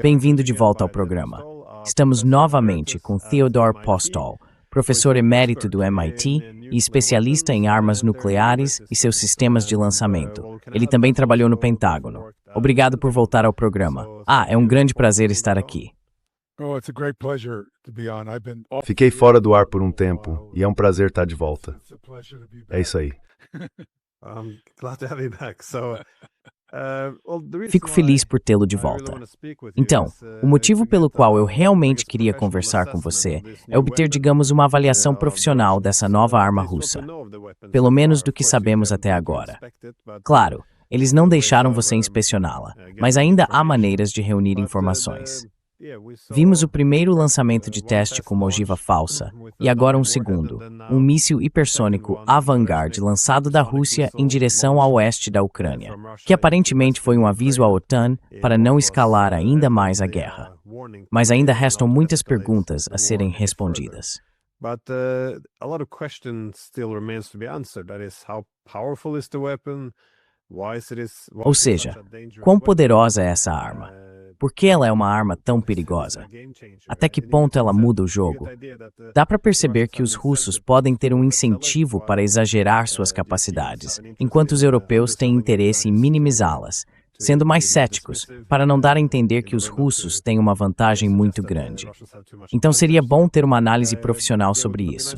Bem-vindo de volta ao programa. Estamos novamente com Theodore Postol, professor emérito do MIT e especialista em armas nucleares e seus sistemas de lançamento. Ele também trabalhou no Pentágono. Obrigado por voltar ao programa. É um grande prazer estar aqui. Fiquei fora do ar por um tempo e é um prazer estar de volta. É isso aí. Fico feliz por tê-lo de volta. Então, o motivo pelo qual eu realmente queria conversar com você é obter, digamos, uma avaliação profissional dessa nova arma russa. Pelo menos do que sabemos até agora. Claro, eles não deixaram você inspecioná-la, mas ainda há maneiras de reunir informações. Vimos o primeiro lançamento de teste com uma ogiva falsa, e agora um segundo, um míssil hipersônico Avangard lançado da Rússia em direção ao oeste da Ucrânia, que aparentemente foi um aviso à OTAN para não escalar ainda mais a guerra. Mas ainda restam muitas perguntas a serem respondidas. Ou seja, quão poderosa é essa arma? Por que ela é uma arma tão perigosa? Até que ponto ela muda o jogo? Dá para perceber que os russos podem ter um incentivo para exagerar suas capacidades, enquanto os europeus têm interesse em minimizá-las, sendo mais céticos, para não dar a entender que os russos têm uma vantagem muito grande. Então seria bom ter uma análise profissional sobre isso.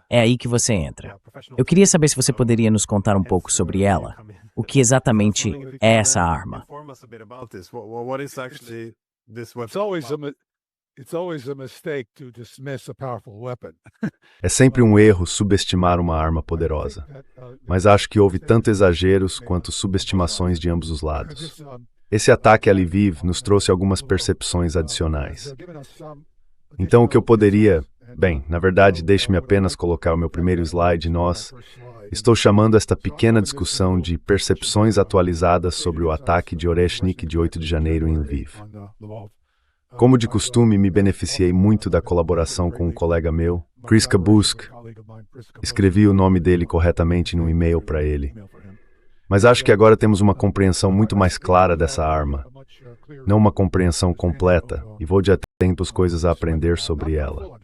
É aí que você entra. Eu queria saber se você poderia nos contar um pouco sobre ela. O que exatamente é essa arma? É sempre um erro subestimar uma arma poderosa. Mas acho que houve tanto exageros quanto subestimações de ambos os lados. Esse ataque a Lviv nos trouxe algumas percepções adicionais. Então o que eu poderia... Bem, na verdade, deixe-me apenas colocar o meu primeiro slide. Estou chamando esta pequena discussão de percepções atualizadas sobre o ataque de Oreshnik de 8 de janeiro em Lviv. Como de costume, me beneficiei muito da colaboração com um colega meu, Chris Kabusk. Escrevi o nome dele corretamente num e-mail para ele. Mas acho que agora temos uma compreensão muito mais clara dessa arma. Não uma compreensão completa, e vou de há tempos coisas a aprender sobre ela.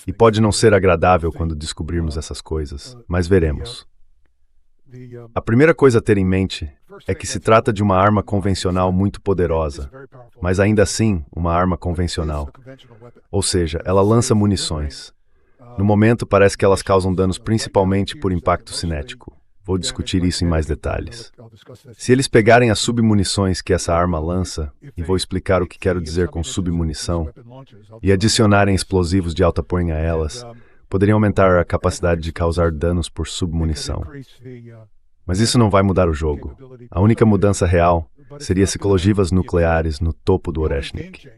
E pode não ser agradável quando descobrirmos essas coisas, mas veremos. A primeira coisa a ter em mente é que se trata de uma arma convencional muito poderosa, mas ainda assim uma arma convencional. Ou seja, ela lança munições. No momento, parece que elas causam danos principalmente por impacto cinético. Vou discutir isso em mais detalhes. Se eles pegarem as submunições que essa arma lança, e vou explicar o que quero dizer com submunição, e adicionarem explosivos de alta poinha a elas, poderiam aumentar a capacidade de causar danos por submunição. Mas isso não vai mudar o jogo. A única mudança real seria se colocar ogivas nucleares no topo do Oreshnik.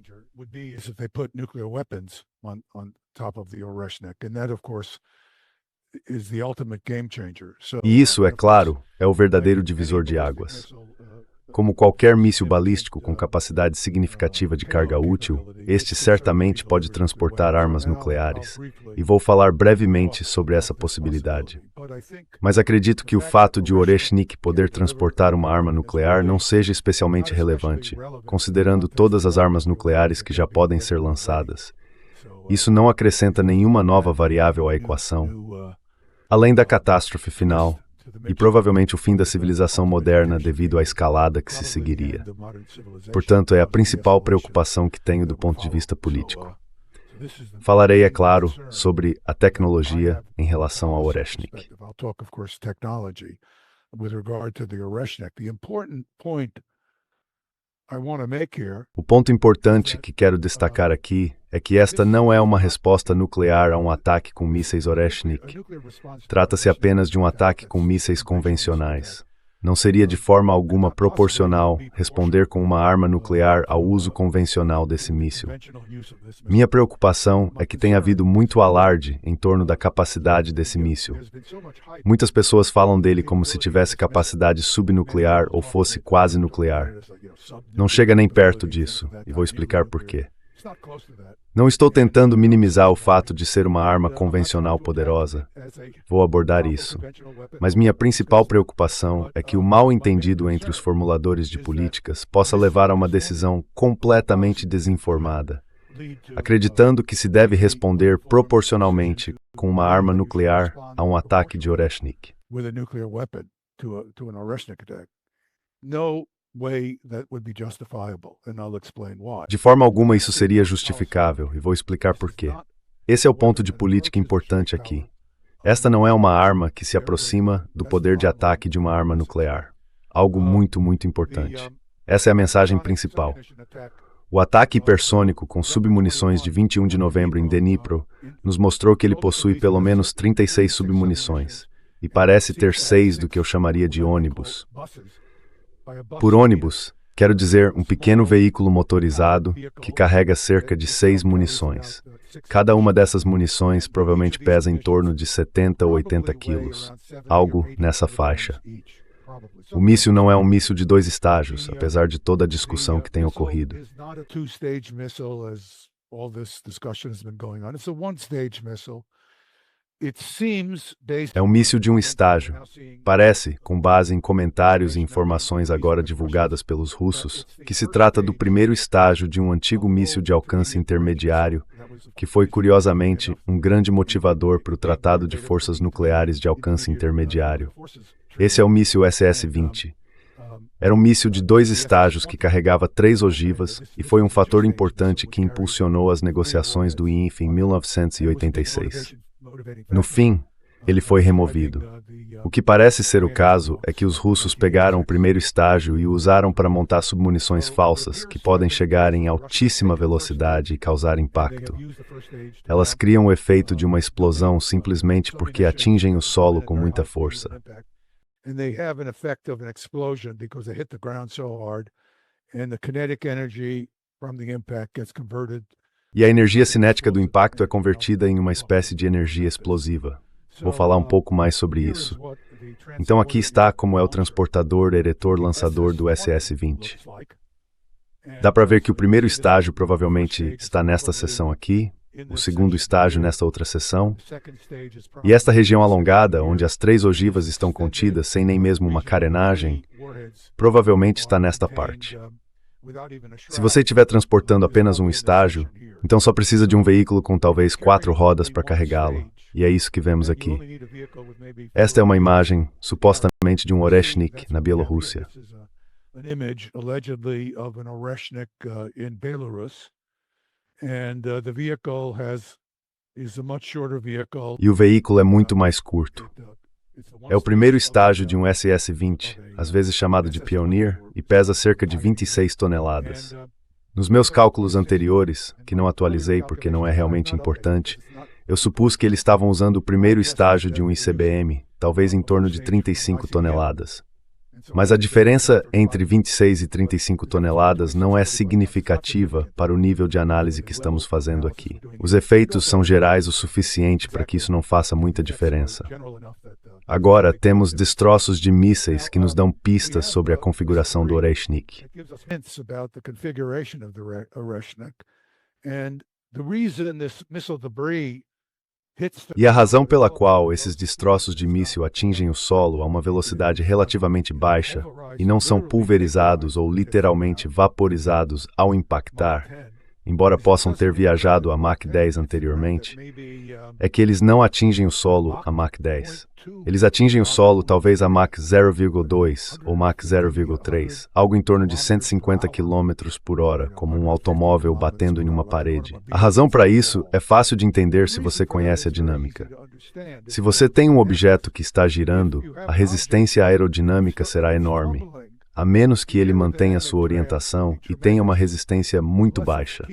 E isso, é claro, é o verdadeiro divisor de águas. Como qualquer míssil balístico com capacidade significativa de carga útil, este certamente pode transportar armas nucleares, e vou falar brevemente sobre essa possibilidade. Mas acredito que o fato de o Oreshnik poder transportar uma arma nuclear não seja especialmente relevante, considerando todas as armas nucleares que já podem ser lançadas. Isso não acrescenta nenhuma nova variável à equação, além da catástrofe final, e provavelmente o fim da civilização moderna devido à escalada que se seguiria. Portanto, é a principal preocupação que tenho do ponto de vista político. Falarei, é claro, sobre a tecnologia em relação ao Oreshnik. O ponto importante que quero destacar aqui é que esta não é uma resposta nuclear a um ataque com mísseis Oreshnik. Trata-se apenas de um ataque com mísseis convencionais. Não seria de forma alguma proporcional responder com uma arma nuclear ao uso convencional desse míssil. Minha preocupação é que tem havido muito alarde em torno da capacidade desse míssil. Muitas pessoas falam dele como se tivesse capacidade subnuclear ou fosse quase nuclear. Não chega nem perto disso, e vou explicar por quê. Não estou tentando minimizar o fato de ser uma arma convencional poderosa. Vou abordar isso. Mas minha principal preocupação é que o mal-entendido entre os formuladores de políticas possa levar a uma decisão completamente desinformada, acreditando que se deve responder proporcionalmente com uma arma nuclear a um ataque de Oreshnik. De forma alguma isso seria justificável, e vou explicar por quê. Esse é o ponto de política importante aqui. Esta não é uma arma que se aproxima do poder de ataque de uma arma nuclear. Algo muito, muito importante. Essa é a mensagem principal. O ataque hipersônico com submunições de 21 de novembro em Dnipro nos mostrou que ele possui pelo menos 36 submunições, e parece ter 6 do que eu chamaria de ônibus. Por ônibus, quero dizer um pequeno veículo motorizado que carrega cerca de 6 munições. Cada uma dessas munições provavelmente pesa em torno de 70 ou 80 quilos, algo nessa faixa. O míssil não é um míssil de 2 estágios, apesar de toda a discussão que tem ocorrido. É um míssil de um estágio. Parece, com base em comentários e informações agora divulgadas pelos russos, que se trata do primeiro estágio de um antigo míssil de alcance intermediário, que foi, curiosamente, um grande motivador para o Tratado de Forças Nucleares de Alcance Intermediário. Esse é o míssil SS-20. Era um míssil de 2 estágios que carregava 3 ogivas e foi um fator importante que impulsionou as negociações do INF em 1986. No fim, ele foi removido. O que parece ser o caso é que os russos pegaram o primeiro estágio e o usaram para montar submunições falsas que podem chegar em altíssima velocidade e causar impacto. Elas criam o efeito de uma explosão simplesmente porque atingem o solo com muita força. E a energia cinética do impacto é convertida em uma espécie de energia explosiva. Vou falar um pouco mais sobre isso. Então aqui está como é o transportador eretor-lançador do SS-20. Dá para ver que o primeiro estágio provavelmente está nesta seção aqui, o segundo estágio nesta outra seção, e esta região alongada, onde as 3 ogivas estão contidas sem nem mesmo uma carenagem, provavelmente está nesta parte. Se você estiver transportando apenas um estágio, então só precisa de um veículo com talvez 4 rodas para carregá-lo, e é isso que vemos aqui. Esta é uma imagem, supostamente, de um Oreshnik na Bielorrússia. E o veículo é muito mais curto. É o primeiro estágio de um SS-20, às vezes chamado de Pioneer, e pesa cerca de 26 toneladas. Nos meus cálculos anteriores, que não atualizei porque não é realmente importante, eu supus que eles estavam usando o primeiro estágio de um ICBM, talvez em torno de 35 toneladas. Mas a diferença entre 26 e 35 toneladas não é significativa para o nível de análise que estamos fazendo aqui. Os efeitos são gerais o suficiente para que isso não faça muita diferença. Agora, temos destroços de mísseis que nos dão pistas sobre a configuração do Oreshnik. E a razão pela qual esses destroços de míssil atingem o solo a uma velocidade relativamente baixa e não são pulverizados ou literalmente vaporizados ao impactar, embora possam ter viajado a Mach 10 anteriormente, é que eles não atingem o solo a Mach 10. Eles atingem o solo talvez a Mach 0,2 ou Mach 0,3, algo em torno de 150 km por hora, como um automóvel batendo em uma parede. A razão para isso é fácil de entender se você conhece a dinâmica. Se você tem um objeto que está girando, a resistência aerodinâmica será enorme, a menos que ele mantenha sua orientação e tenha uma resistência muito baixa.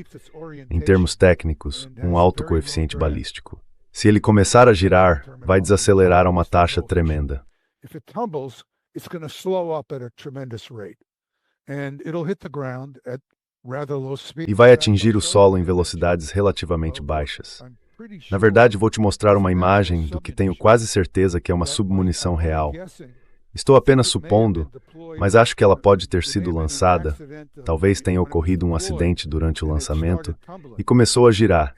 Em termos técnicos, um alto coeficiente balístico. Se ele começar a girar, vai desacelerar a uma taxa tremenda. E vai atingir o solo em velocidades relativamente baixas. Na verdade, vou te mostrar uma imagem do que tenho quase certeza que é uma submunição real. Estou apenas supondo, mas acho que ela pode ter sido lançada, talvez tenha ocorrido um acidente durante o lançamento, e começou a girar.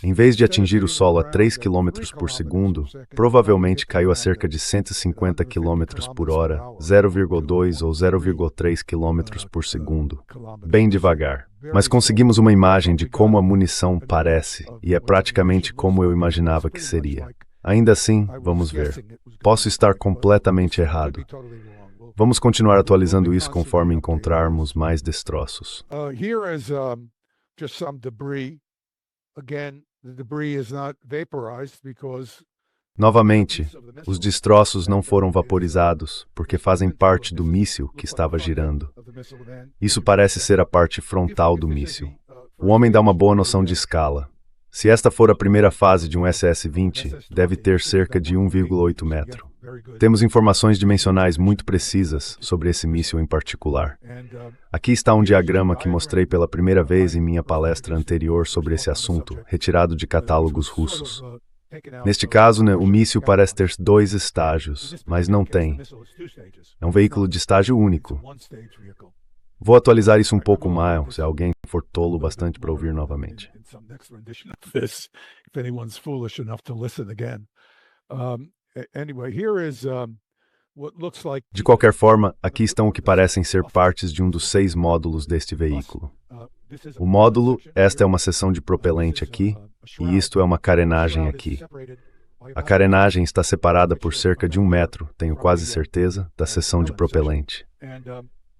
Em vez de atingir o solo a 3 km por segundo, provavelmente caiu a cerca de 150 km por hora, 0,2 ou 0,3 km por segundo. Bem devagar. Mas conseguimos uma imagem de como a munição parece, e é praticamente como eu imaginava que seria. Ainda assim, vamos ver. Posso estar completamente errado. Vamos continuar atualizando isso conforme encontrarmos mais destroços. Novamente, os destroços não foram vaporizados, porque fazem parte do míssil que estava girando. Isso parece ser a parte frontal do míssil. O homem dá uma boa noção de escala. Se esta for a primeira fase de um SS-20, deve ter cerca de 1,8 metro. Temos informações dimensionais muito precisas sobre esse míssil em particular. Aqui está um diagrama que mostrei pela primeira vez em minha palestra anterior sobre esse assunto, retirado de catálogos russos. Neste caso, o míssil parece ter 2 estágios, mas não tem. É um veículo de estágio único. Vou atualizar isso um pouco mais, se alguém for tolo bastante para ouvir novamente. De qualquer forma, aqui estão o que parecem ser partes de um dos 6 módulos deste veículo. O módulo, esta é uma seção de propelente aqui, e isto é uma carenagem aqui. A carenagem está separada por cerca de 1 metro, tenho quase certeza, da seção de propelente.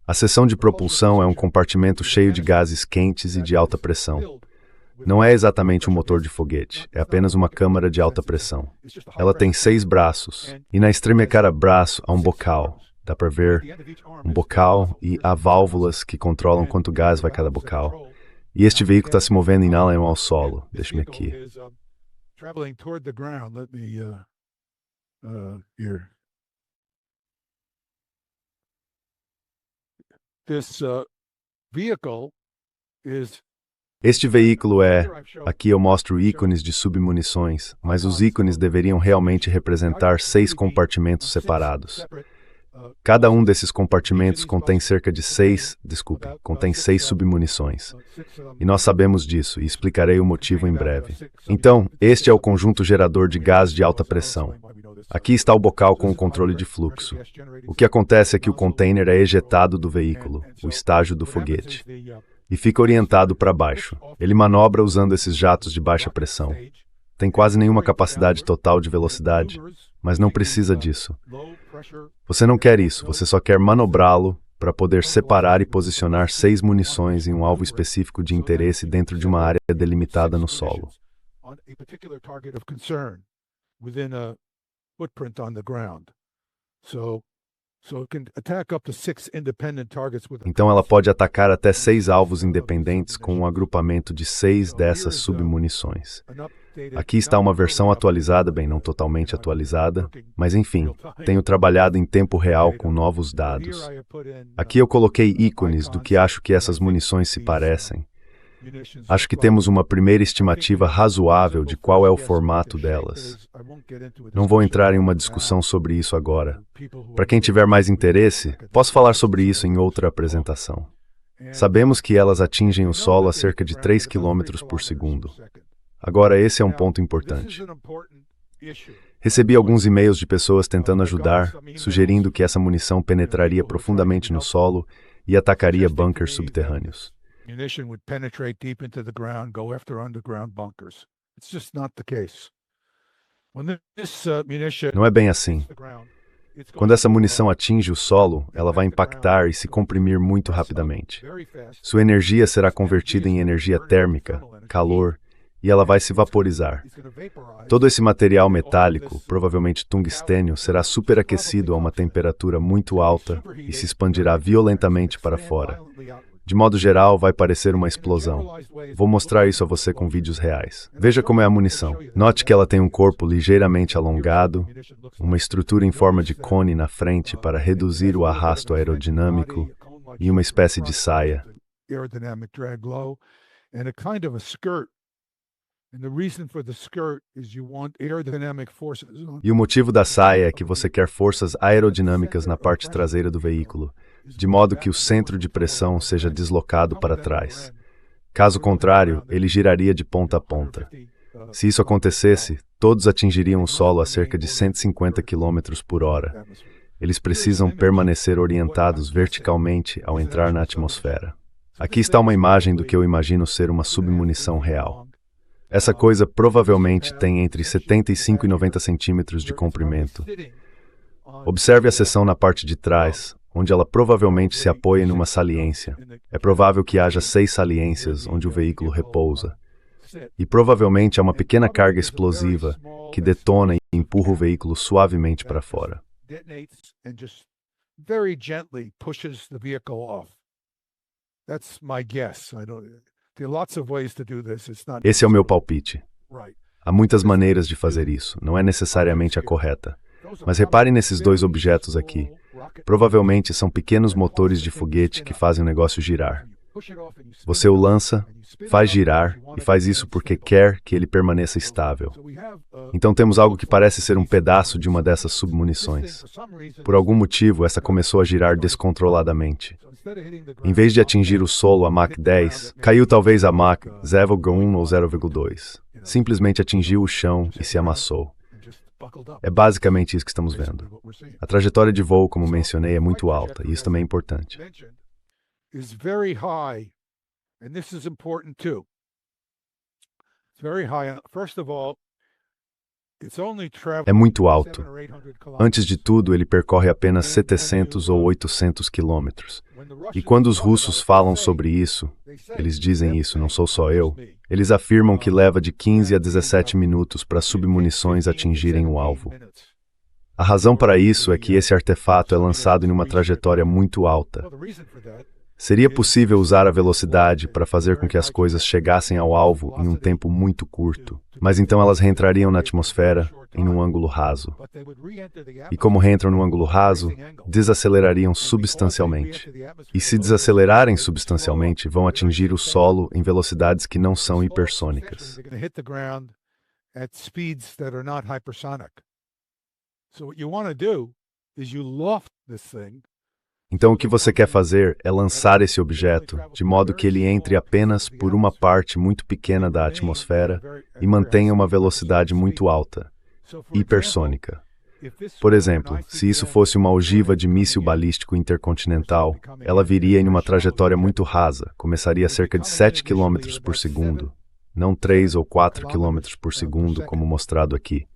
A seção de propulsão é um compartimento cheio de gases quentes e de alta pressão. Não é exatamente um motor de foguete, é apenas uma câmara de alta pressão. Ela tem 6 braços, e na extrema cara braço há um bocal. Dá para ver um bocal e há válvulas que controlam quanto gás vai cada bocal. E este veículo está se movendo em além ao solo. Deixa-me aqui. Este veículo aqui eu mostro ícones de submunições, mas os ícones deveriam realmente representar 6 compartimentos separados. Cada um desses compartimentos contém contém 6 submunições. E nós sabemos disso, e explicarei o motivo em breve. Então, este é o conjunto gerador de gás de alta pressão. Aqui está o bocal com o controle de fluxo. O que acontece é que o container é ejetado do veículo, o estágio do foguete, e fica orientado para baixo. Ele manobra usando esses jatos de baixa pressão. Tem quase nenhuma capacidade total de velocidade, mas não precisa disso. Você não quer isso, você só quer manobrá-lo para poder separar e posicionar 6 munições em um alvo específico de interesse dentro de uma área delimitada no solo. Então ela pode atacar até 6 alvos independentes com um agrupamento de 6 dessas submunições. Aqui está uma versão atualizada, bem, não totalmente atualizada, mas enfim, tenho trabalhado em tempo real com novos dados. Aqui eu coloquei ícones do que acho que essas munições se parecem. Acho que temos uma primeira estimativa razoável de qual é o formato delas. Não vou entrar em uma discussão sobre isso agora. Para quem tiver mais interesse, posso falar sobre isso em outra apresentação. Sabemos que elas atingem o solo a cerca de 3 km por segundo. Agora, esse é um ponto importante. Recebi alguns e-mails de pessoas tentando ajudar, sugerindo que essa munição penetraria profundamente no solo e atacaria bunkers subterrâneos. Não é bem assim. Quando essa munição atinge o solo, ela vai impactar e se comprimir muito rapidamente. Sua energia será convertida em energia térmica, calor, e ela vai se vaporizar. Todo esse material metálico, provavelmente tungstênio, será superaquecido a uma temperatura muito alta e se expandirá violentamente para fora. De modo geral, vai parecer uma explosão. Vou mostrar isso a você com vídeos reais. Veja como é a munição. Note que ela tem um corpo ligeiramente alongado, uma estrutura em forma de cone na frente para reduzir o arrasto aerodinâmico e uma espécie de saia. E o motivo da saia é que você quer forças aerodinâmicas na parte traseira do veículo, de modo que o centro de pressão seja deslocado para trás. Caso contrário, ele giraria de ponta a ponta. Se isso acontecesse, todos atingiriam o solo a cerca de 150 km por hora. Eles precisam permanecer orientados verticalmente ao entrar na atmosfera. Aqui está uma imagem do que eu imagino ser uma submunição real. Essa coisa provavelmente tem entre 75 e 90 centímetros de comprimento. Observe a seção na parte de trás, onde ela provavelmente se apoia em uma saliência. É provável que haja 6 saliências onde o veículo repousa. E provavelmente há uma pequena carga explosiva que detona e empurra o veículo suavemente para fora. Esse é o meu palpite. Há muitas maneiras de fazer isso, não é necessariamente a correta. Mas reparem nesses dois objetos aqui. Provavelmente são pequenos motores de foguete que fazem o negócio girar. Você o lança, faz girar e faz isso porque quer que ele permaneça estável. Então temos algo que parece ser um pedaço de uma dessas submunições. Por algum motivo, essa começou a girar descontroladamente. Em vez de atingir o solo a Mach 10, caiu talvez a Mach 0,1 ou 0,2. Simplesmente atingiu o chão e se amassou. É basicamente isso que estamos vendo. A trajetória de voo, como mencionei, é muito alta, e isso também é importante. É muito alto. Antes de tudo, ele percorre apenas 700 ou 800 quilômetros. E quando os russos falam sobre isso, eles dizem isso, não sou só eu, eles afirmam que leva de 15 a 17 minutos para submunições atingirem o alvo. A razão para isso é que esse artefato é lançado em uma trajetória muito alta. Seria possível usar a velocidade para fazer com que as coisas chegassem ao alvo em um tempo muito curto, mas então elas reentrariam na atmosfera em um ângulo raso. E como reentram no ângulo raso, desacelerariam substancialmente. E se desacelerarem substancialmente, vão atingir o solo em velocidades que não são hipersônicas. Então o que você quer fazer é lançar esse objeto, de modo que ele entre apenas por uma parte muito pequena da atmosfera e mantenha uma velocidade muito alta, hipersônica. Por exemplo, se isso fosse uma ogiva de míssil balístico intercontinental, ela viria em uma trajetória muito rasa, começaria a cerca de 7 km por segundo, não 3 ou 4 km por segundo, como mostrado aqui,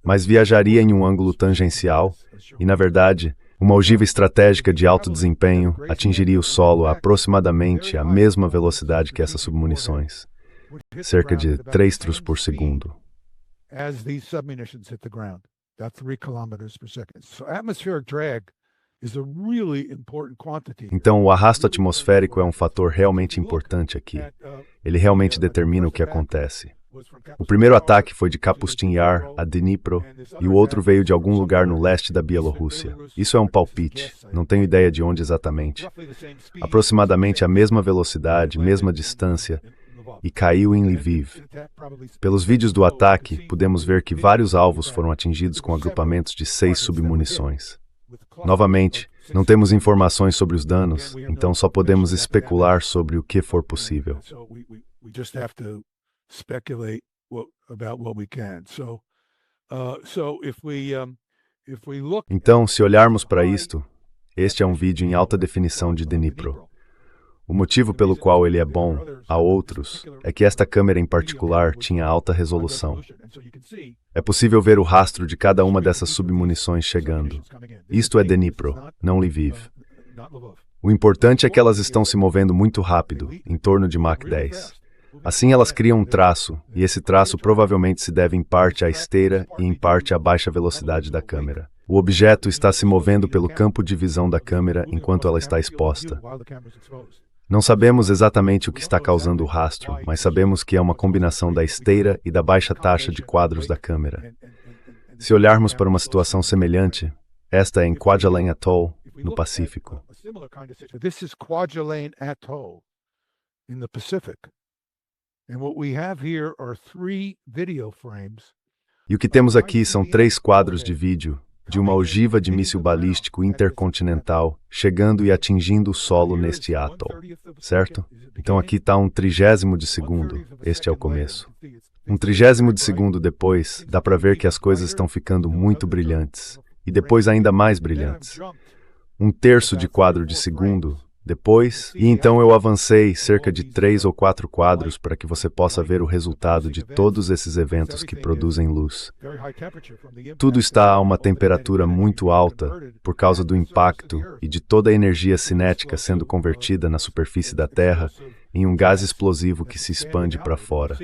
mas viajaria em um ângulo tangencial e, na verdade, uma ogiva estratégica de alto desempenho atingiria o solo a aproximadamente a mesma velocidade que essas submunições, cerca de 3 trus por segundo. Então, o arrasto atmosférico é um fator realmente importante aqui. Ele realmente determina o que acontece. O primeiro ataque foi de Kapustin Yar a Dnipro e o outro veio de algum lugar no leste da Bielorrússia. Isso é um palpite, não tenho ideia de onde exatamente. Aproximadamente a mesma velocidade, mesma distância, e caiu em Lviv. Pelos vídeos do ataque, podemos ver que vários alvos foram atingidos com agrupamentos de 6 submunições. Novamente, não temos informações sobre os danos, então só podemos especular sobre o que for possível. Então, se olharmos para isto, este é um vídeo em alta definição de Dnipro. O motivo pelo qual ele é bom a outros é que esta câmera em particular tinha alta resolução. É possível ver o rastro de cada uma dessas submunições chegando. Isto é Dnipro, não Lviv. O importante é que elas estão se movendo muito rápido, em torno de Mach 10. Assim elas criam um traço, e esse traço provavelmente se deve em parte à esteira e em parte à baixa velocidade da câmera. O objeto está se movendo pelo campo de visão da câmera enquanto ela está exposta. Não sabemos exatamente o que está causando o rastro, mas sabemos que é uma combinação da esteira e da baixa taxa de quadros da câmera. Se olharmos para uma situação semelhante, esta é em Kwajalein Atoll, no Pacífico. E o que temos aqui são 3 quadros de vídeo de uma ogiva de míssil balístico intercontinental chegando e atingindo o solo neste atoll, certo? Então aqui está 1/30 de segundo, este é o começo. 1/30 de segundo depois, dá para ver que as coisas estão ficando muito brilhantes, e depois ainda mais brilhantes. 1/3 de quadro de segundo, depois, e então eu avancei cerca de 3 ou 4 quadros para que você possa ver o resultado de todos esses eventos que produzem luz. Tudo está a uma temperatura muito alta por causa do impacto e de toda a energia cinética sendo convertida na superfície da Terra em um gás explosivo que se expande para fora.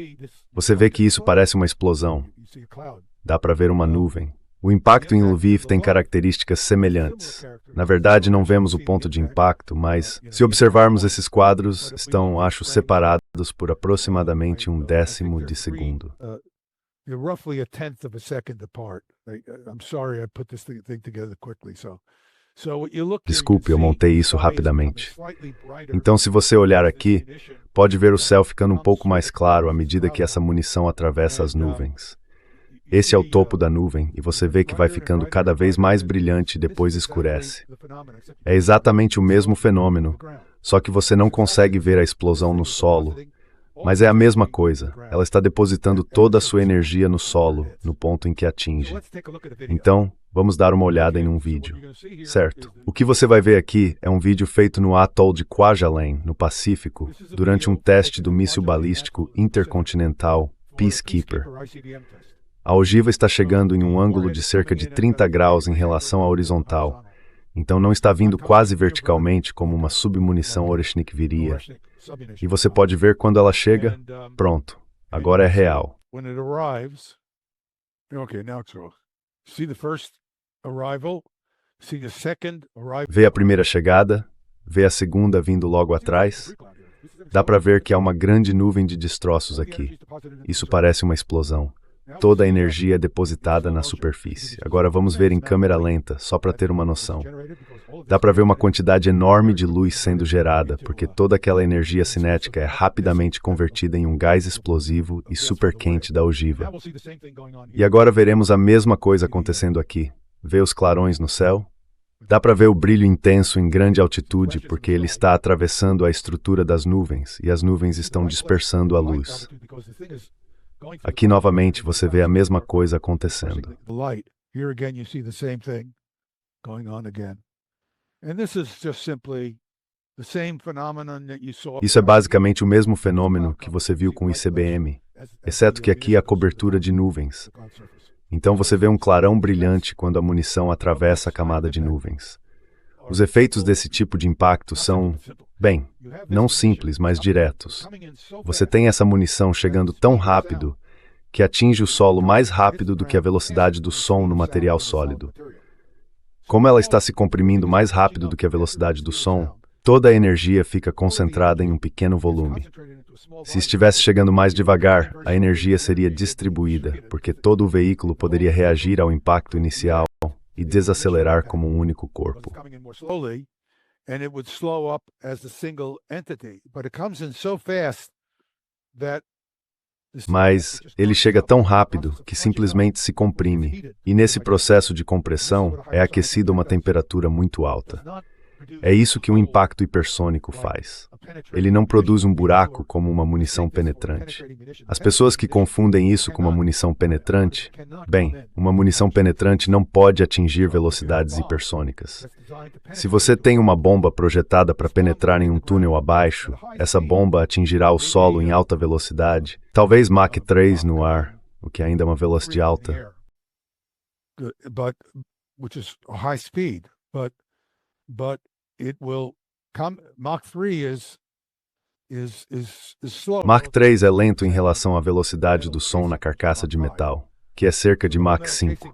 Você vê que isso parece uma explosão. Dá para ver uma nuvem. O impacto em Lviv tem características semelhantes. Na verdade, não vemos o ponto de impacto, mas, se observarmos esses quadros, estão, acho, separados por aproximadamente 1/10 de segundo. Desculpe, eu montei isso rapidamente. Então, se você olhar aqui, pode ver o céu ficando um pouco mais claro à medida que essa munição atravessa as nuvens. Esse é o topo da nuvem, e você vê que vai ficando cada vez mais brilhante e depois escurece. É exatamente o mesmo fenômeno, só que você não consegue ver a explosão no solo. Mas é a mesma coisa, ela está depositando toda a sua energia no solo, no ponto em que atinge. Então, vamos dar uma olhada em um vídeo. Certo. O que você vai ver aqui é um vídeo feito no atoll de Kwajalein, no Pacífico, durante um teste do míssil balístico intercontinental Peacekeeper. A ogiva está chegando em um ângulo de cerca de 30 graus em relação à horizontal, então não está vindo quase verticalmente como uma submunição Oreshnik viria. E você pode ver quando ela chega, pronto, agora é real. Vê a primeira chegada, vê a segunda vindo logo atrás. Dá para ver que há uma grande nuvem de destroços aqui. Isso parece uma explosão. Toda a energia é depositada na superfície. Agora vamos ver em câmera lenta, só para ter uma noção. Dá para ver uma quantidade enorme de luz sendo gerada, porque toda aquela energia cinética é rapidamente convertida em um gás explosivo e super quente da ogiva. E agora veremos a mesma coisa acontecendo aqui. Vê os clarões no céu? Dá para ver o brilho intenso em grande altitude, porque ele está atravessando a estrutura das nuvens, e as nuvens estão dispersando a luz. Aqui novamente você vê a mesma coisa acontecendo. Isso é basicamente o mesmo fenômeno que você viu com o ICBM, exceto que aqui há cobertura de nuvens. Então você vê um clarão brilhante quando a munição atravessa a camada de nuvens. Os efeitos desse tipo de impacto são, bem, não simples, mas diretos. Você tem essa munição chegando tão rápido que atinge o solo mais rápido do que a velocidade do som no material sólido. Como ela está se comprimindo mais rápido do que a velocidade do som, toda a energia fica concentrada em um pequeno volume. Se estivesse chegando mais devagar, a energia seria distribuída, porque todo o veículo poderia reagir ao impacto inicial e desacelerar como um único corpo. Mas ele chega tão rápido que simplesmente se comprime, e nesse processo de compressão é aquecido a uma temperatura muito alta. É isso que um impacto hipersônico faz. Ele não produz um buraco como uma munição penetrante. As pessoas que confundem isso com uma munição penetrante, bem, uma munição penetrante não pode atingir velocidades hipersônicas. Se você tem uma bomba projetada para penetrar em um túnel abaixo, essa bomba atingirá o solo em alta velocidade, talvez Mach 3 no ar, o que ainda é uma velocidade alta. But it will come. Mach 3 Mach 3 é lento em relação à velocidade do som na carcaça de metal, que é cerca de Mach 5.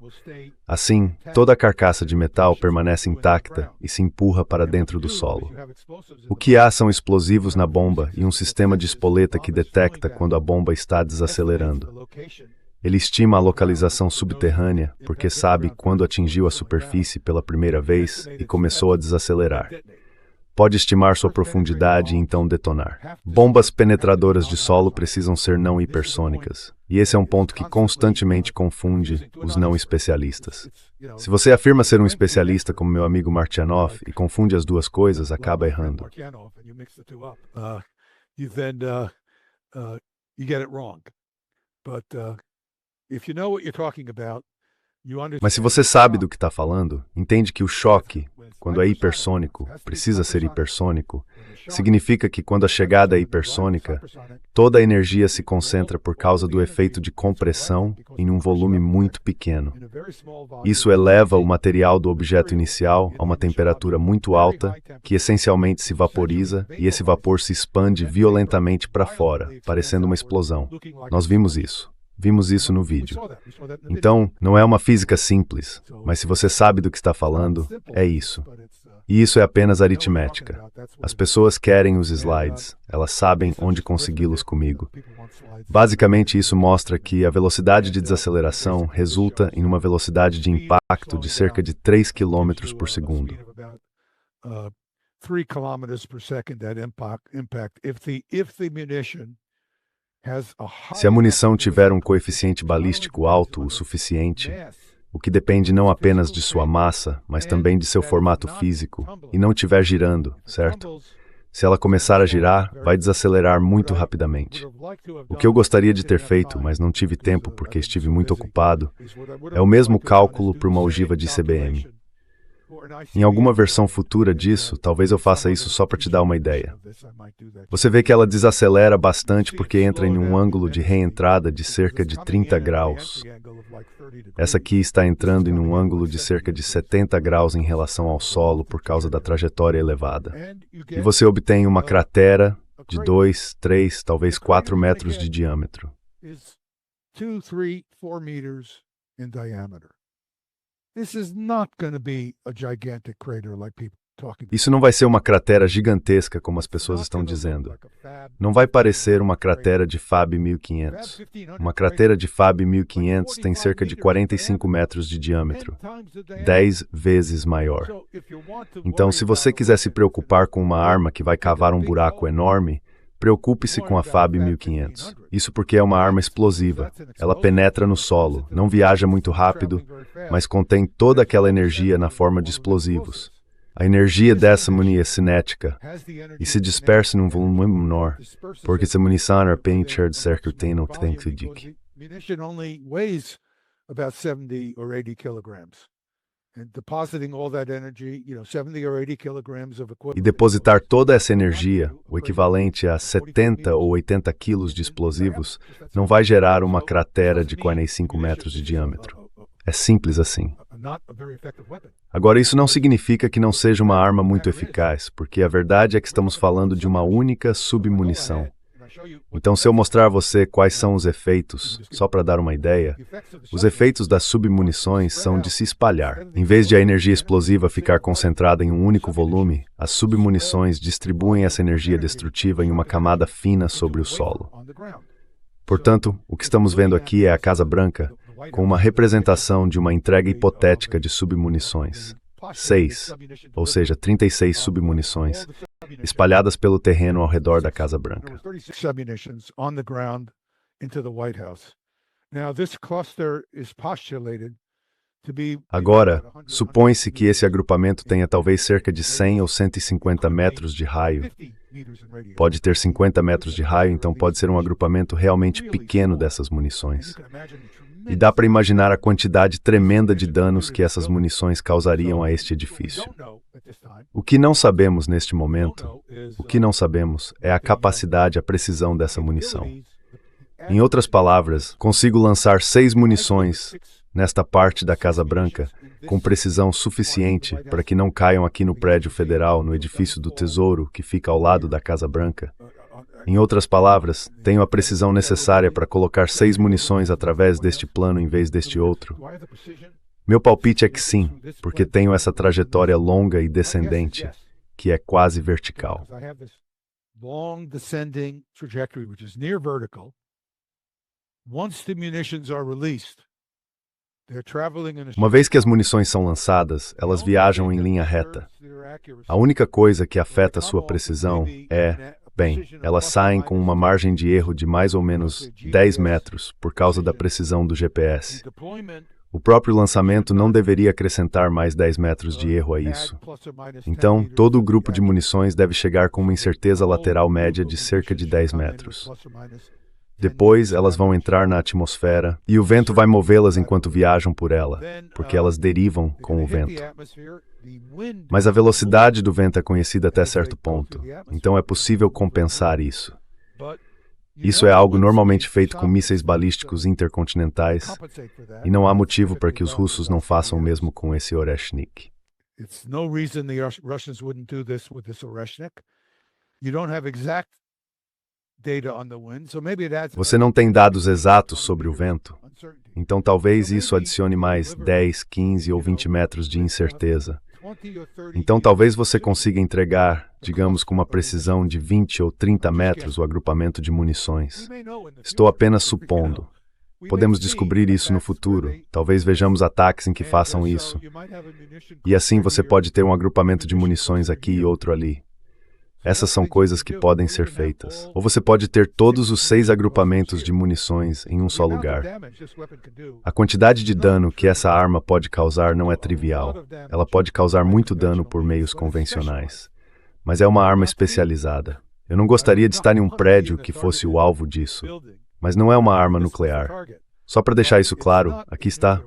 Assim, toda a carcaça de metal permanece intacta e se empurra para dentro do solo. O que há são explosivos na bomba e um sistema de espoleta que detecta quando a bomba está desacelerando. Ele estima a localização subterrânea porque sabe quando atingiu a superfície pela primeira vez e começou a desacelerar. pode estimar sua profundidade e então detonar. Bombas penetradoras de solo precisam ser não hipersônicas, e esse é um ponto que constantemente confunde os não especialistas. Se você afirma ser um especialista como meu amigo Martyanov e confunde as duas coisas, acaba errando. Mas se você sabe do que está falando, entende que o choque, quando é hipersônico, precisa ser hipersônico, significa que quando a chegada é hipersônica, toda a energia se concentra por causa do efeito de compressão em um volume muito pequeno. Isso eleva o material do objeto inicial a uma temperatura muito alta, que essencialmente se vaporiza, e esse vapor se expande violentamente para fora, parecendo uma explosão. Nós vimos isso. Vimos isso no vídeo. Então, não é uma física simples, mas se você sabe do que está falando, é isso. E isso é apenas aritmética. As pessoas querem os slides, elas sabem onde consegui-los comigo. Basicamente, isso mostra que a velocidade de desaceleração resulta em uma velocidade de impacto de cerca de 3 km por segundo. Se a munição tiver um coeficiente balístico alto o suficiente, o que depende não apenas de sua massa, mas também de seu formato físico, e não estiver girando, certo? Se ela começar a girar, vai desacelerar muito rapidamente. O que eu gostaria de ter feito, mas não tive tempo porque estive muito ocupado, é o mesmo cálculo para uma ogiva de ICBM. Em alguma versão futura disso, talvez eu faça isso só para te dar uma ideia. Você vê que ela desacelera bastante porque entra em um ângulo de reentrada de cerca de 30 graus. Essa aqui está entrando em um ângulo de cerca de 70 graus em relação ao solo por causa da trajetória elevada. E você obtém uma cratera de 2, 3, talvez 4 metros de diâmetro. Isso não vai ser uma cratera gigantesca como as pessoas estão dizendo. Não vai parecer uma cratera de FAB 1500. Uma cratera de FAB 1500 tem cerca de 45 metros de diâmetro, 10 vezes maior. Então, se você quiser se preocupar com uma arma que vai cavar um buraco enorme, preocupe-se com a FAB 1500. Isso porque é uma arma explosiva. Ela penetra no solo, não viaja muito rápido, mas contém toda aquela energia na forma de explosivos. A energia dessa munição é cinética e se dispersa num volume menor, porque essa munição é penetrar de cerca de 80 kg. E depositar toda essa energia, o equivalente a 70 ou 80 quilos de explosivos, não vai gerar uma cratera de 45 metros de diâmetro. É simples assim. Agora, isso não significa que não seja uma arma muito eficaz, porque a verdade é que estamos falando de uma única submunição. Então, se eu mostrar a você quais são os efeitos, só para dar uma ideia, os efeitos das submunições são de se espalhar. Em vez de a energia explosiva ficar concentrada em um único volume, as submunições distribuem essa energia destrutiva em uma camada fina sobre o solo. Portanto, o que estamos vendo aqui é a Casa Branca com uma representação de uma entrega hipotética de submunições. 6, ou seja, 36 submunições, espalhadas pelo terreno ao redor da Casa Branca. Agora, supõe-se que esse agrupamento tenha talvez cerca de 100 ou 150 metros de raio. Pode ter 50 metros de raio, então pode ser um agrupamento realmente pequeno dessas munições. E dá para imaginar a quantidade tremenda de danos que essas munições causariam a este edifício. O que não sabemos neste momento, é a capacidade, a precisão dessa munição. Em outras palavras, consigo lançar 6 munições nesta parte da Casa Branca com precisão suficiente para que não caiam aqui no prédio federal, no edifício do Tesouro, que fica ao lado da Casa Branca. Em outras palavras, tenho a precisão necessária para colocar 6 munições através deste plano em vez deste outro. Meu palpite é que sim, porque tenho essa trajetória longa e descendente, que é quase vertical. Uma vez que as munições são lançadas, elas viajam em linha reta. A única coisa que afeta sua precisão é, bem, elas saem com uma margem de erro de mais ou menos 10 metros por causa da precisão do GPS. O próprio lançamento não deveria acrescentar mais 10 metros de erro a isso. Então, todo o grupo de munições deve chegar com uma incerteza lateral média de cerca de 10 metros. Depois, elas vão entrar na atmosfera e o vento vai movê-las enquanto viajam por ela, porque elas derivam com o vento. Mas a velocidade do vento é conhecida até certo ponto, então é possível compensar isso. Isso é algo normalmente feito com mísseis balísticos intercontinentais, e não há motivo para que os russos não façam o mesmo com esse Oreshnik. Você não tem dados exatos sobre o vento, então talvez isso adicione mais 10, 15 ou 20 metros de incerteza. Então talvez você consiga entregar, digamos com uma precisão de 20 ou 30 metros o agrupamento de munições. Estou apenas supondo. Podemos descobrir isso no futuro. Talvez vejamos ataques em que façam isso. E assim você pode ter um agrupamento de munições aqui e outro ali. Essas são coisas que podem ser feitas. Ou você pode ter todos os 6 agrupamentos de munições em um só lugar. A quantidade de dano que essa arma pode causar não é trivial. Ela pode causar muito dano por meios convencionais. Mas é uma arma especializada. Eu não gostaria de estar em um prédio que fosse o alvo disso. Mas não é uma arma nuclear. Só para deixar isso claro, aqui está.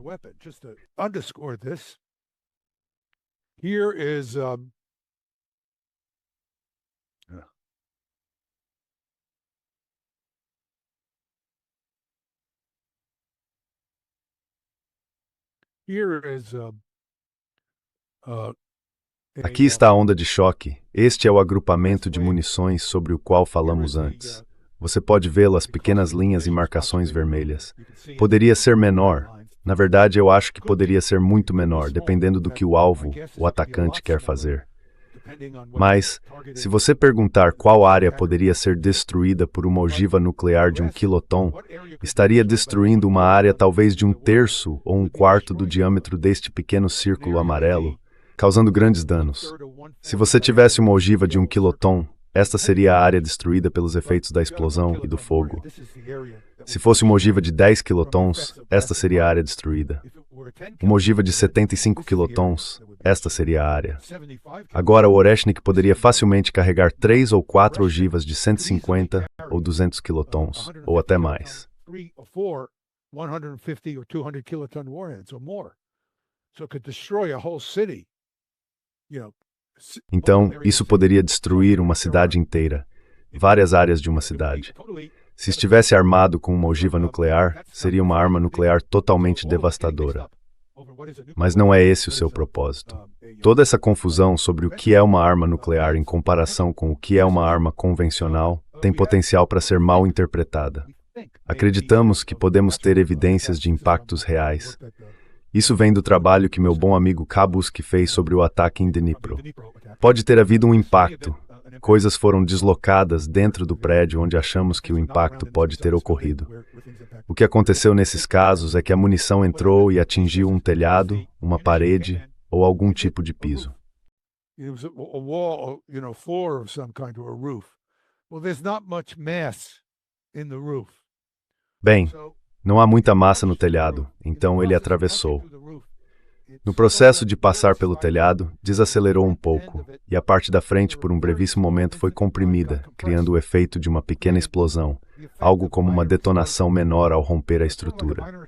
Aqui está a onda de choque. Este é o agrupamento de munições sobre o qual falamos antes. Você pode vê-lo, as pequenas linhas e marcações vermelhas. Poderia ser menor. Na verdade, eu acho que poderia ser muito menor, dependendo do que o alvo, o atacante, quer fazer. Mas, se você perguntar qual área poderia ser destruída por uma ogiva nuclear de 1 quiloton, estaria destruindo uma área talvez de 1/3 ou 1/4 do diâmetro deste pequeno círculo amarelo, causando grandes danos. Se você tivesse uma ogiva de 1 quiloton, esta seria a área destruída pelos efeitos da explosão e do fogo. Se fosse uma ogiva de 10 quilotons, esta seria a área destruída. Uma ogiva de 75 quilotons, esta seria a área. Agora, o Oreshnik poderia facilmente carregar 3 ou 4 ogivas de 150 ou 200 quilotons, ou até mais. Então, isso poderia destruir uma cidade inteira, várias áreas de uma cidade. Se estivesse armado com uma ogiva nuclear, seria uma arma nuclear totalmente devastadora. Mas não é esse o seu propósito. Toda essa confusão sobre o que é uma arma nuclear em comparação com o que é uma arma convencional tem potencial para ser mal interpretada. Acreditamos que podemos ter evidências de impactos reais. Isso vem do trabalho que meu bom amigo Kabuski fez sobre o ataque em Dnipro. Pode ter havido um impacto. Coisas foram deslocadas dentro do prédio onde achamos que o impacto pode ter ocorrido. O que aconteceu nesses casos é que a munição entrou e atingiu um telhado, uma parede ou algum tipo de piso. Bem, não há muita massa no telhado, então ele atravessou. No processo de passar pelo telhado, desacelerou um pouco, e a parte da frente por um brevíssimo momento foi comprimida, criando o efeito de uma pequena explosão, algo como uma detonação menor ao romper a estrutura.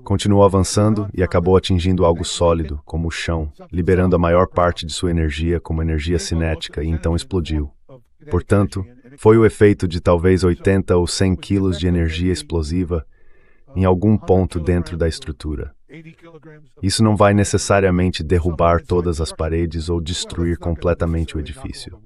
Continuou avançando e acabou atingindo algo sólido, como o chão, liberando a maior parte de sua energia como energia cinética e então explodiu. Portanto, foi o efeito de talvez 80 ou 100 quilos de energia explosiva em algum ponto dentro da estrutura. Isso não vai necessariamente derrubar todas as paredes ou destruir completamente o edifício.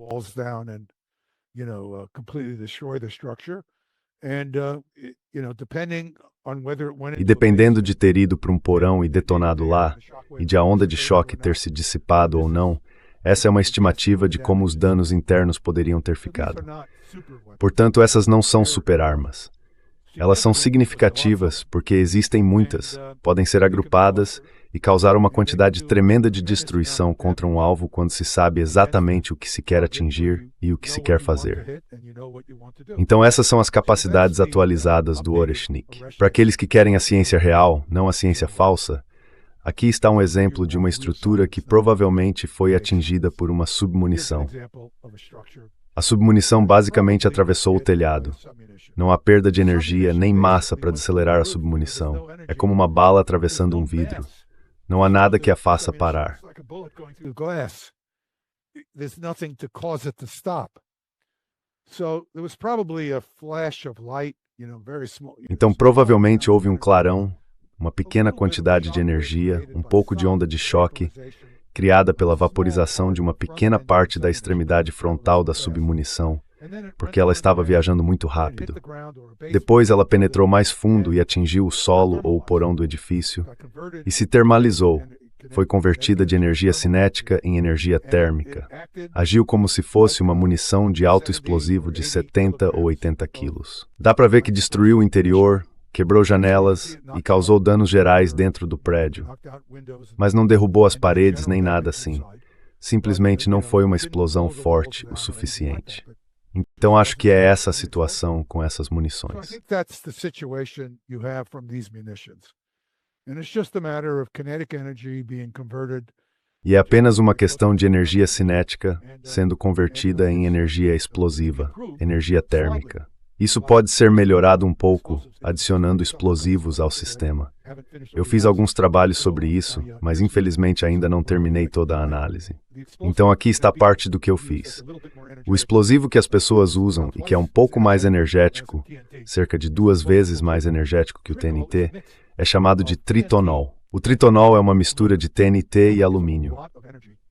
E dependendo de ter ido para um porão e detonado lá, e de a onda de choque ter se dissipado ou não, essa é uma estimativa de como os danos internos poderiam ter ficado. Portanto, essas não são superarmas. Elas são significativas porque existem muitas, podem ser agrupadas e causar uma quantidade tremenda de destruição contra um alvo quando se sabe exatamente o que se quer atingir e o que se quer fazer. Então essas são as capacidades atualizadas do Oreshnik. Para aqueles que querem a ciência real, não a ciência falsa, aqui está um exemplo de uma estrutura que provavelmente foi atingida por uma submunição. A submunição basicamente atravessou o telhado. Não há perda de energia nem massa para desacelerar a submunição. É como uma bala atravessando um vidro. Não há nada que a faça parar. Então provavelmente houve um clarão, uma pequena quantidade de energia, um pouco de onda de choque, criada pela vaporização de uma pequena parte da extremidade frontal da submunição, porque ela estava viajando muito rápido. Depois ela penetrou mais fundo e atingiu o solo ou o porão do edifício e se termalizou. Foi convertida de energia cinética em energia térmica. Agiu como se fosse uma munição de alto explosivo de 70 ou 80 quilos. Dá para ver que destruiu o interior, quebrou janelas e causou danos gerais dentro do prédio. Mas não derrubou as paredes nem nada assim. Simplesmente não foi uma explosão forte o suficiente. Então acho que é essa a situação com essas munições. E é apenas uma questão de energia cinética sendo convertida em energia explosiva, energia térmica. Isso pode ser melhorado um pouco, adicionando explosivos ao sistema. Eu fiz alguns trabalhos sobre isso, mas infelizmente ainda não terminei toda a análise. Então aqui está parte do que eu fiz. O explosivo que as pessoas usam e que é um pouco mais energético, cerca de 2 vezes mais energético que o TNT, é chamado de tritonol. O tritonol é uma mistura de TNT e alumínio.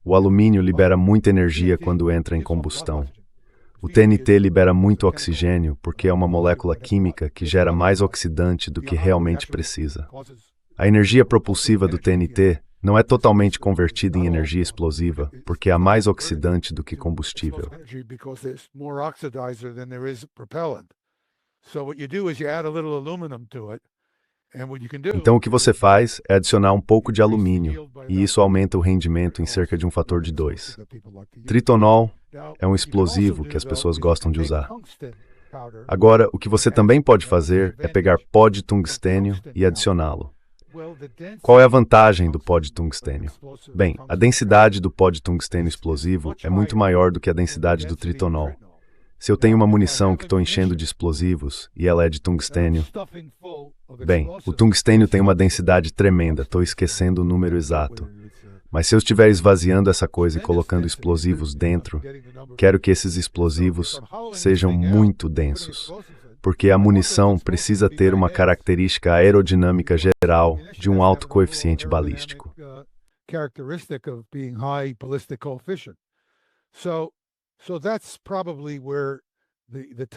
O alumínio libera muita energia quando entra em combustão. O TNT libera muito oxigênio porque é uma molécula química que gera mais oxidante do que realmente precisa. A energia propulsiva do TNT não é totalmente convertida em energia explosiva porque há mais oxidante do que combustível. Então o que você faz é adicionar um pouco de alumínio, e isso aumenta o rendimento em cerca de um fator de 2. Tritonol é um explosivo que as pessoas gostam de usar. Agora, o que você também pode fazer é pegar pó de tungstênio e adicioná-lo. Qual é a vantagem do pó de tungstênio? Bem, a densidade do pó de tungstênio explosivo é muito maior do que a densidade do tritonol. Se eu tenho uma munição que estou enchendo de explosivos e ela é de tungstênio, bem, o tungstênio tem uma densidade tremenda, estou esquecendo o número exato. Mas se eu estiver esvaziando essa coisa e colocando explosivos dentro, quero que esses explosivos sejam muito densos, porque a munição precisa ter uma característica aerodinâmica geral de um alto coeficiente balístico.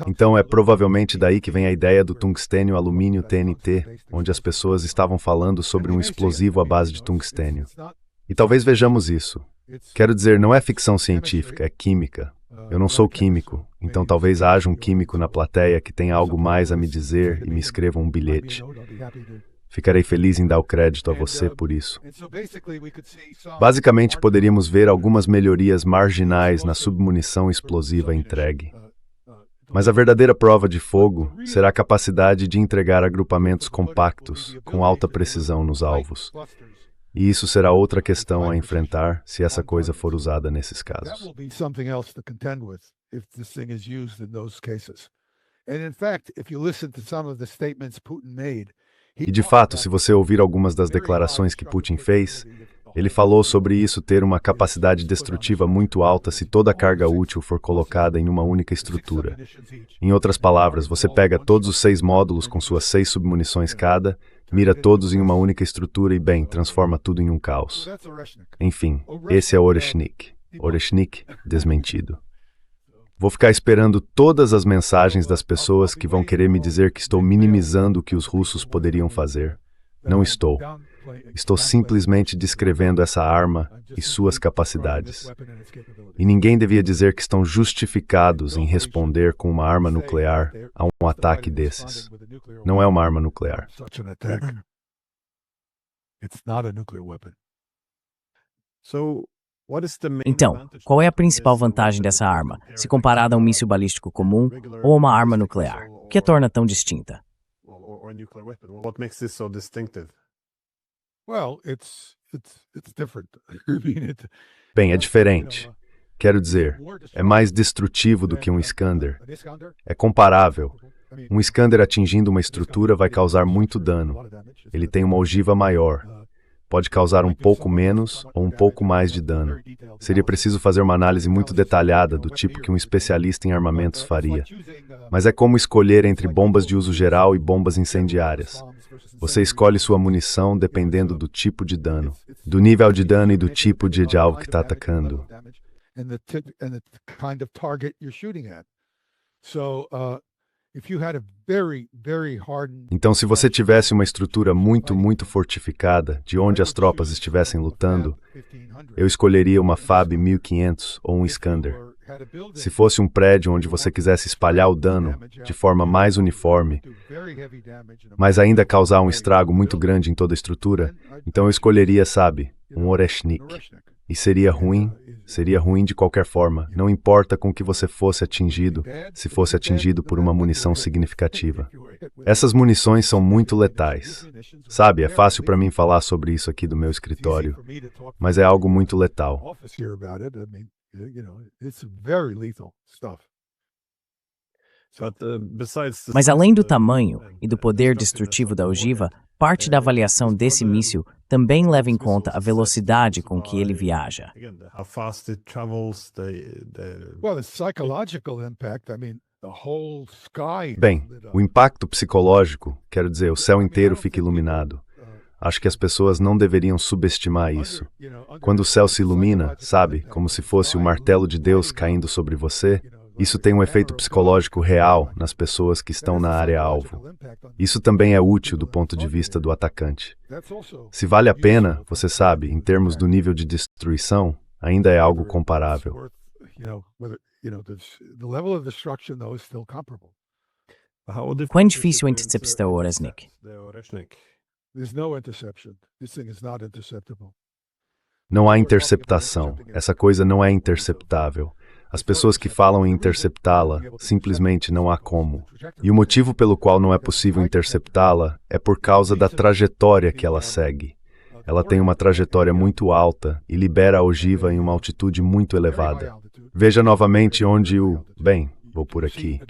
Então é provavelmente daí que vem a ideia do tungstênio alumínio TNT, onde as pessoas estavam falando sobre um explosivo à base de tungstênio. E talvez vejamos isso. Quero dizer, não é ficção científica, é química. Eu não sou químico, então talvez haja um químico na plateia que tenha algo mais a me dizer e me escreva um bilhete. Ficarei feliz em dar o crédito a você por isso. Basicamente, poderíamos ver algumas melhorias marginais na submunição explosiva entregue. Mas a verdadeira prova de fogo será a capacidade de entregar agrupamentos compactos, com alta precisão nos alvos. E isso será outra questão a enfrentar se essa coisa for usada nesses casos. E de fato, se você ouvir algumas das declarações que Putin fez, ele falou sobre isso ter uma capacidade destrutiva muito alta se toda a carga útil for colocada em uma única estrutura. Em outras palavras, você pega todos os 6 módulos com suas 6 submunições cada, mira todos em uma única estrutura e, bem, transforma tudo em um caos. Enfim, esse é Oreshnik. Oreshnik desmentido. Vou ficar esperando todas as mensagens das pessoas que vão querer me dizer que estou minimizando o que os russos poderiam fazer. Não estou. Estou simplesmente descrevendo essa arma e suas capacidades. E ninguém devia dizer que estão justificados em responder com uma arma nuclear a um ataque desses. Não é uma arma nuclear. Então, qual é a principal vantagem dessa arma, se comparada a um míssil balístico comum ou a uma arma nuclear? O que a torna tão distinta? Bem, é diferente. Quero dizer, é mais destrutivo do que um Iskander. É comparável. Um Iskander atingindo uma estrutura vai causar muito dano. Ele tem uma ogiva maior. Pode causar um pouco menos ou um pouco mais de dano. Seria preciso fazer uma análise muito detalhada do tipo que um especialista em armamentos faria. Mas é como escolher entre bombas de uso geral e bombas incendiárias. Você escolhe sua munição dependendo do tipo de dano, do nível de dano e do tipo de alvo que está atacando. Então, se você tivesse uma estrutura muito fortificada, de onde as tropas estivessem lutando, eu escolheria uma FAB 1500 ou um Iskander. Se fosse um prédio onde você quisesse espalhar o dano de forma mais uniforme, mas ainda causar um estrago muito grande em toda a estrutura, então eu escolheria, sabe, um Oreshnik. E seria ruim de qualquer forma, não importa com que você fosse atingido, se fosse atingido por uma munição significativa. Essas munições são muito letais. Sabe, é fácil para mim falar sobre isso aqui do meu escritório, mas é algo muito letal. Mas além do tamanho e do poder destrutivo da ogiva, parte da avaliação desse míssil também leva em conta a velocidade com que ele viaja. Bem, o impacto psicológico, quero dizer, o céu inteiro fica iluminado. Acho que as pessoas não deveriam subestimar isso. Quando o céu se ilumina, sabe, como se fosse o martelo de Deus caindo sobre você, isso tem um efeito psicológico real nas pessoas que estão na área-alvo. Isso também é útil do ponto de vista do atacante. Se vale a pena, você sabe, em termos do nível de destruição, ainda é algo comparável. Quão difícil é interceptar o Oreshnik? Não há interceptação. Essa coisa não é interceptável. As pessoas que falam em interceptá-la, simplesmente não há como. E o motivo pelo qual não é possível interceptá-la é por causa da trajetória que ela segue. Ela tem uma trajetória muito alta e libera a ogiva em uma altitude muito elevada. Veja novamente onde o... Bem, vou por aqui.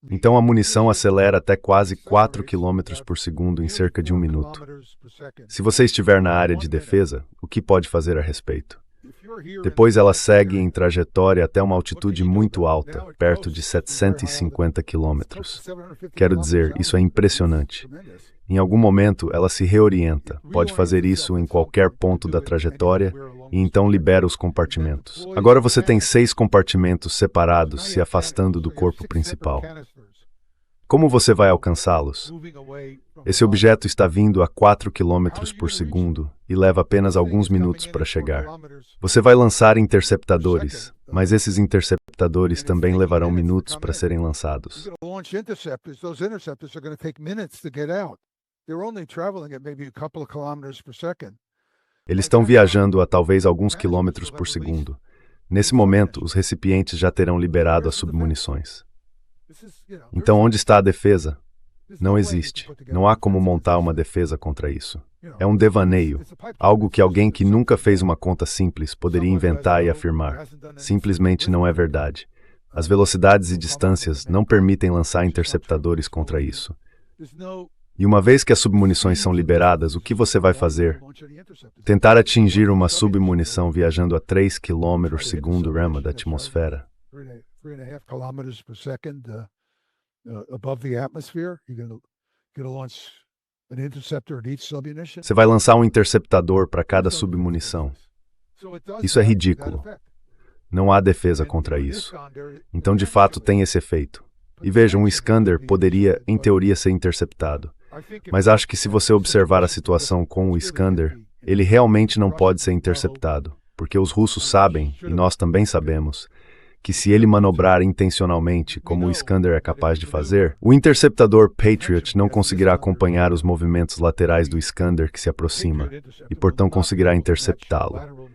Então a munição acelera até quase 4 km por segundo em cerca de 1 minuto. Se você estiver na área de defesa, o que pode fazer a respeito? Depois ela segue em trajetória até uma altitude muito alta, perto de 750 km. Quero dizer, isso é impressionante. Em algum momento, ela se reorienta, pode fazer isso em qualquer ponto da trajetória e então libera os compartimentos. Agora você tem 6 compartimentos separados se afastando do corpo principal. Como você vai alcançá-los? Esse objeto está vindo a 4 km por segundo e leva apenas alguns minutos para chegar. Você vai lançar interceptadores, mas esses interceptadores também levarão minutos para serem lançados. Eles estão viajando a talvez alguns quilômetros por segundo. Nesse momento, os recipientes já terão liberado as submunições. Então, onde está a defesa? Não existe. Não há como montar uma defesa contra isso. É um devaneio, algo que alguém que nunca fez uma conta simples poderia inventar e afirmar. Simplesmente não é verdade. As velocidades e distâncias não permitem lançar interceptadores contra isso. E uma vez que as submunições são liberadas, o que você vai fazer? Tentar atingir uma submunição viajando a 3 km segundo rama da atmosfera. Você vai lançar um interceptador para cada submunição. Isso é ridículo. Não há defesa contra isso. Então, de fato, tem esse efeito. E vejam, um Iskander poderia, em teoria, ser interceptado. Mas acho que se você observar a situação com o Iskander, ele realmente não pode ser interceptado, porque os russos sabem, e nós também sabemos, que se ele manobrar intencionalmente, como o Iskander é capaz de fazer, o interceptador Patriot não conseguirá acompanhar os movimentos laterais do Iskander que se aproxima, e portanto conseguirá interceptá-lo.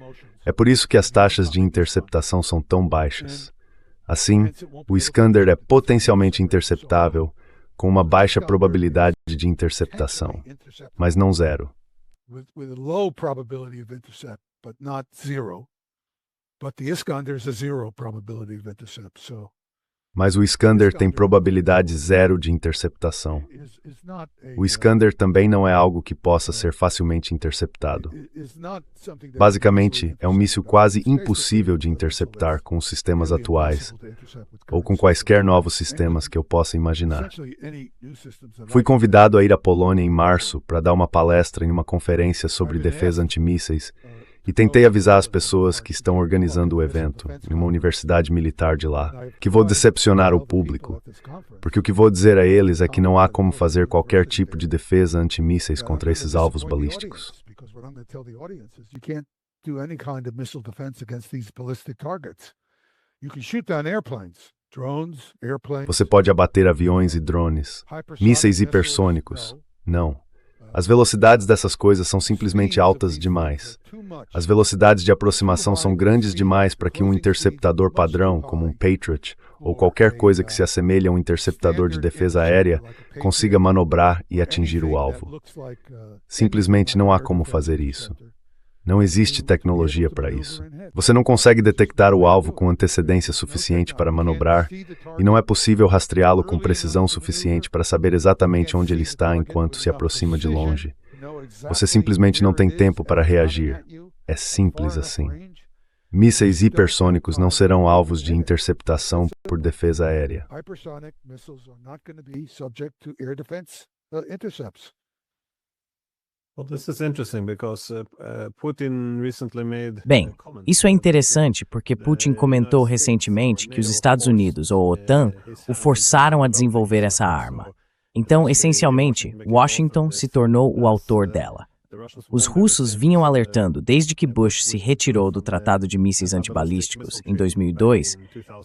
É por isso que as taxas de interceptação são tão baixas. Assim, o Iskander é potencialmente interceptável, com uma baixa probabilidade de interceptação, mas não zero. Mas o Iskander tem probabilidade zero de interceptação. O Iskander também não é algo que possa ser facilmente interceptado. Basicamente, é um míssil quase impossível de interceptar com os sistemas atuais, ou com quaisquer novos sistemas que eu possa imaginar. Fui convidado a ir à Polônia em março para dar uma palestra em uma conferência sobre defesa antimísseis, e tentei avisar as pessoas que estão organizando o evento, em uma universidade militar de lá, que vou decepcionar o público, porque o que vou dizer a eles é que não há como fazer qualquer tipo de defesa antimísseis contra esses alvos balísticos. Você pode abater aviões e drones, mísseis hipersônicos. Não. As velocidades dessas coisas são simplesmente altas demais. As velocidades de aproximação são grandes demais para que um interceptador padrão, como um Patriot, ou qualquer coisa que se assemelhe a um interceptador de defesa aérea, consiga manobrar e atingir o alvo. Simplesmente não há como fazer isso. Não existe tecnologia para isso. Você não consegue detectar o alvo com antecedência suficiente para manobrar, e não é possível rastreá-lo com precisão suficiente para saber exatamente onde ele está enquanto se aproxima de longe. Você simplesmente não tem tempo para reagir. É simples assim. Mísseis hipersônicos não serão alvos de interceptação por defesa aérea. Bem, isso é interessante porque Putin comentou recentemente que os Estados Unidos, ou a OTAN, o forçaram a desenvolver essa arma. Então, essencialmente, Washington se tornou o autor dela. Os russos vinham alertando desde que Bush se retirou do Tratado de Mísseis Antibalísticos, em 2002,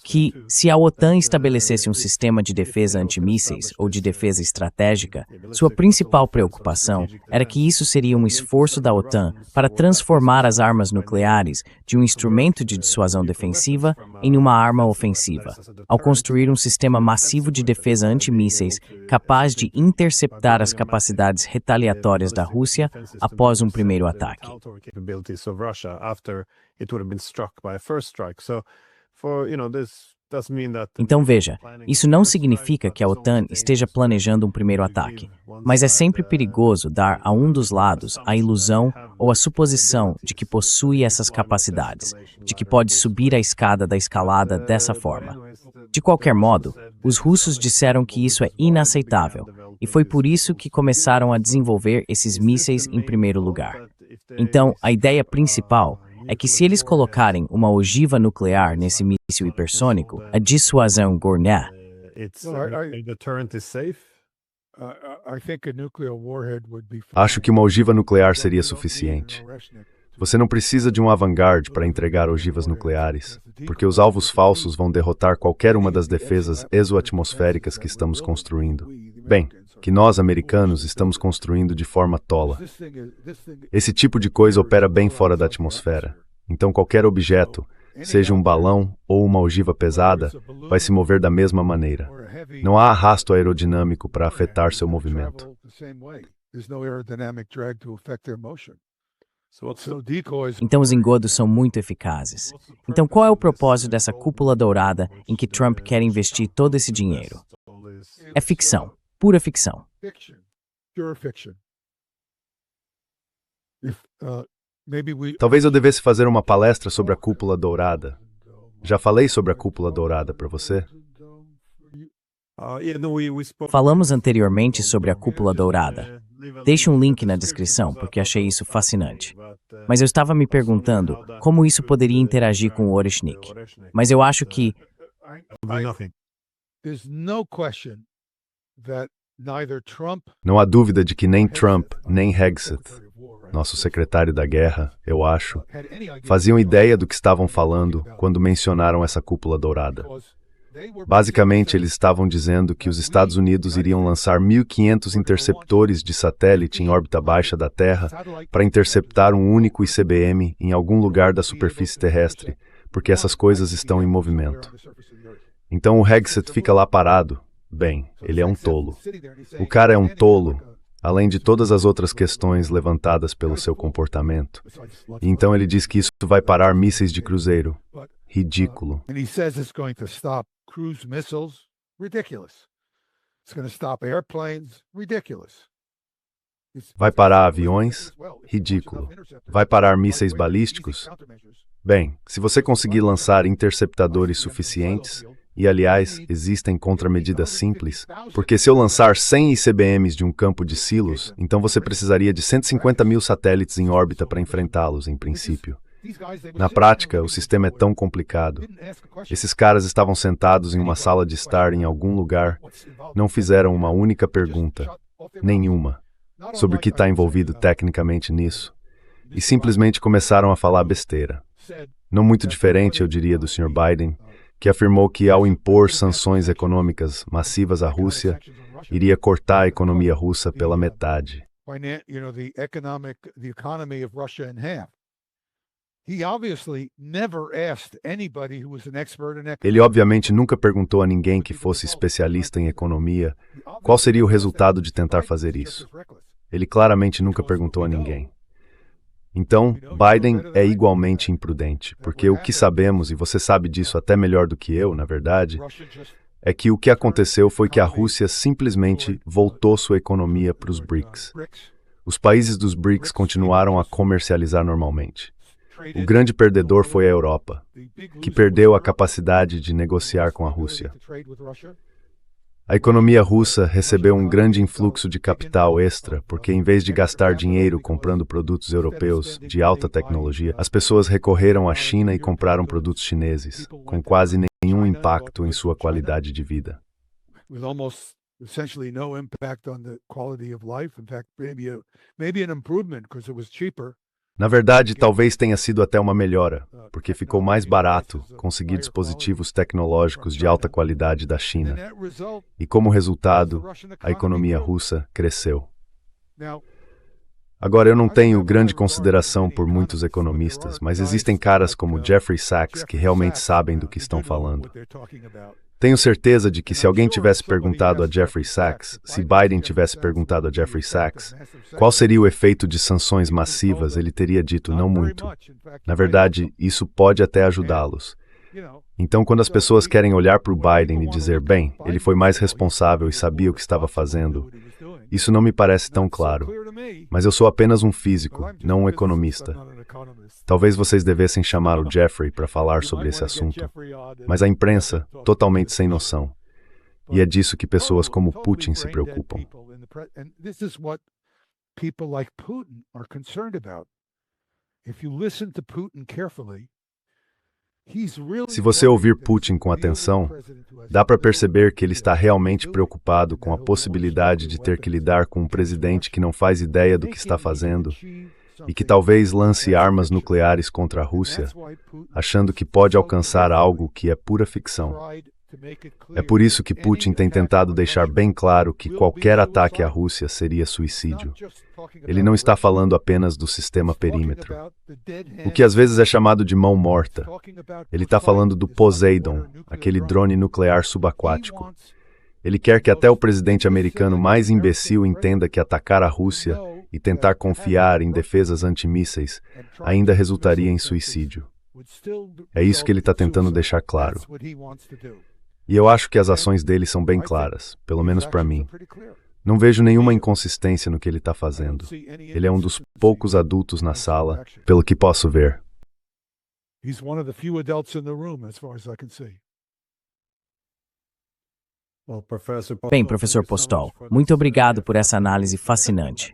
que, se a OTAN estabelecesse um sistema de defesa antimísseis ou de defesa estratégica, sua principal preocupação era que isso seria um esforço da OTAN para transformar as armas nucleares de um instrumento de dissuasão defensiva em uma arma ofensiva, ao construir um sistema massivo de defesa antimísseis capaz de interceptar as capacidades retaliatórias da Rússia após um primeiro ataque. Então veja, isso não significa que a OTAN esteja planejando um primeiro ataque, mas é sempre perigoso dar a um dos lados a ilusão ou a suposição de que possui essas capacidades, de que pode subir a escada da escalada dessa forma. De qualquer modo, os russos disseram que isso é inaceitável, e foi por isso que começaram a desenvolver esses mísseis em primeiro lugar. Então, a ideia principal é que se eles colocarem uma ogiva nuclear nesse míssil hipersônico, a dissuasão Gornat, acho que uma ogiva nuclear seria suficiente. Você não precisa de um avant-garde para entregar ogivas nucleares, porque os alvos falsos vão derrotar qualquer uma das defesas exoatmosféricas que estamos construindo. Bem, que nós, americanos, estamos construindo de forma tola. Esse tipo de coisa opera bem fora da atmosfera. Então qualquer objeto, seja um balão ou uma ogiva pesada, vai se mover da mesma maneira. Não há arrasto aerodinâmico para afetar seu movimento. Então os engodos são muito eficazes. Então qual é o propósito dessa cúpula dourada em que Trump quer investir todo esse dinheiro? É ficção, pura ficção. Talvez eu devesse fazer uma palestra sobre a cúpula dourada. Já falei sobre a cúpula dourada para você? Falamos anteriormente sobre a cúpula dourada. Deixe um link na descrição, porque achei isso fascinante. Mas eu estava me perguntando como isso poderia interagir com o Oreshnik. Mas eu acho que Não há dúvida de que nem Trump, nem Hegseth, nosso secretário da guerra, eu acho, faziam ideia do que estavam falando quando mencionaram essa cúpula dourada. Basicamente, eles estavam dizendo que os Estados Unidos iriam lançar 1.500 interceptores de satélite em órbita baixa da Terra para interceptar um único ICBM em algum lugar da superfície terrestre, porque essas coisas estão em movimento. Então o Hegseth fica lá parado. Bem, ele é um tolo. O cara é um tolo, além de todas as outras questões levantadas pelo seu comportamento. E então ele diz que isso vai parar mísseis de cruzeiro. Ridículo. Vai parar aviões? Ridículo. Vai parar mísseis balísticos? Bem, se você conseguir lançar interceptadores suficientes, e aliás, existem contramedidas simples, porque se eu lançar 100 ICBMs de um campo de silos, então você precisaria de 150 mil satélites em órbita para enfrentá-los, em princípio. Na prática, o sistema é tão complicado. Esses caras estavam sentados em uma sala de estar em algum lugar, não fizeram uma única pergunta, nenhuma, sobre o que está envolvido tecnicamente nisso, e simplesmente começaram a falar besteira. Não muito diferente, eu diria, do Sr. Biden, que afirmou que, ao impor sanções econômicas massivas à Rússia, iria cortar a economia russa pela metade. Ele obviamente nunca perguntou a ninguém que fosse especialista em economia qual seria o resultado de tentar fazer isso. Ele claramente nunca perguntou a ninguém. Então, Biden é igualmente imprudente, porque o que sabemos, e você sabe disso até melhor do que eu, na verdade, é que o que aconteceu foi que a Rússia simplesmente voltou sua economia para os BRICS. Os países dos BRICS continuaram a comercializar normalmente. O grande perdedor foi a Europa, que perdeu a capacidade de negociar com a Rússia. A economia russa recebeu um grande influxo de capital extra, porque em vez de gastar dinheiro comprando produtos europeus de alta tecnologia, as pessoas recorreram à China e compraram produtos chineses, com quase nenhum impacto em sua qualidade de vida. Na verdade, talvez tenha sido até uma melhora, porque ficou mais barato conseguir dispositivos tecnológicos de alta qualidade da China. E como resultado, a economia russa cresceu. Agora, eu não tenho grande consideração por muitos economistas, mas existem caras como Jeffrey Sachs que realmente sabem do que estão falando. Tenho certeza de que se alguém tivesse perguntado a Jeffrey Sachs, se Biden tivesse perguntado a Jeffrey Sachs, qual seria o efeito de sanções massivas, ele teria dito não muito. Na verdade, isso pode até ajudá-los. Então, quando as pessoas querem olhar para o Biden e dizer, bem, ele foi mais responsável e sabia o que estava fazendo, isso não me parece tão claro. Mas eu sou apenas um físico, não um economista. Talvez vocês devessem chamar o Jeffrey para falar sobre esse assunto. Mas a imprensa, totalmente sem noção. E é disso que pessoas como Putin se preocupam. Se você ouvir Putin com atenção, dá para perceber que ele está realmente preocupado com a possibilidade de ter que lidar com um presidente que não faz ideia do que está fazendo e que talvez lance armas nucleares contra a Rússia, achando que pode alcançar algo que é pura ficção. É por isso que Putin tem tentado deixar bem claro que qualquer ataque à Rússia seria suicídio. Ele não está falando apenas do sistema perímetro, o que às vezes é chamado de mão morta. Ele está falando do Poseidon, aquele drone nuclear subaquático. Ele quer que até o presidente americano mais imbecil entenda que atacar a Rússia e tentar confiar em defesas antimísseis ainda resultaria em suicídio. É isso que ele está tentando deixar claro. E eu acho que as ações dele são bem claras, pelo menos para mim. Não vejo nenhuma inconsistência no que ele está fazendo. Ele é um dos poucos adultos na sala, pelo que posso ver. Bem, professor Postol, muito obrigado por essa análise fascinante.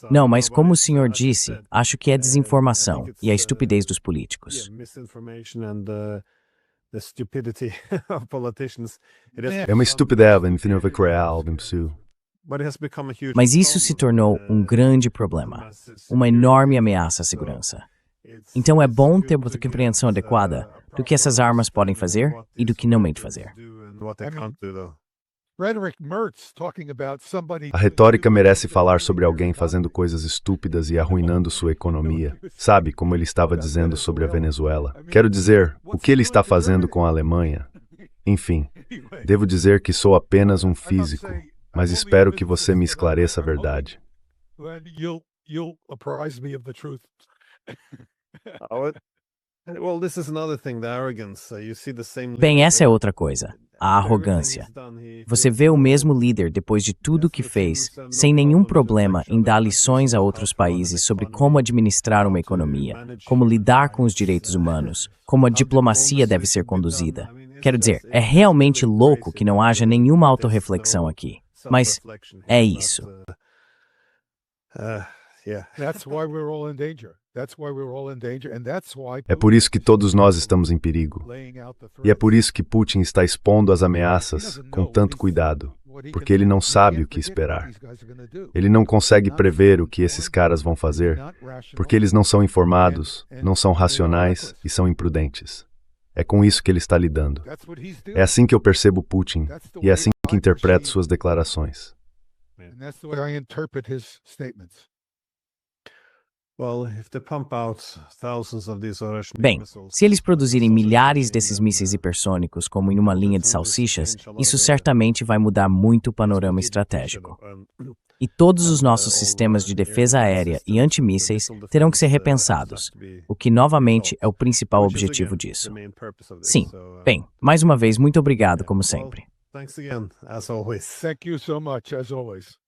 Não, mas como o senhor disse, acho que é desinformação e a estupidez dos políticos. É uma estupidez real, Mas isso se tornou um grande problema, uma enorme ameaça à segurança. Então é bom ter uma compreensão adequada do que essas armas podem fazer e do que não mente fazer. A retórica merece falar sobre alguém fazendo coisas estúpidas e arruinando sua economia. Sabe, como ele estava dizendo sobre a Venezuela. Quero dizer, o que ele está fazendo com a Alemanha? Enfim, devo dizer que sou apenas um físico, mas espero que você me esclareça a verdade. Bem, essa é outra coisa, a arrogância. Você vê o mesmo líder, depois de tudo que fez, sem nenhum problema em dar lições a outros países sobre como administrar uma economia, como lidar com os direitos humanos, como a diplomacia deve ser conduzida. Quero dizer, é realmente louco que não haja nenhuma autorreflexão aqui. Mas é isso. É por isso que todos nós estamos em perigo. E é por isso que Putin está expondo as ameaças com tanto cuidado, porque ele não sabe o que esperar. Ele não consegue prever o que esses caras vão fazer, porque eles não são informados, não são racionais e são imprudentes. É com isso que ele está lidando. É assim que eu percebo Putin, e é assim que interpreto suas declarações. Bem, se eles produzirem milhares desses mísseis hipersônicos como em uma linha de salsichas, isso certamente vai mudar muito o panorama estratégico. E todos os nossos sistemas de defesa aérea e antimísseis terão que ser repensados, o que novamente é o principal objetivo disso. Sim, bem, mais uma vez, muito obrigado como sempre. Thank you so much, as always.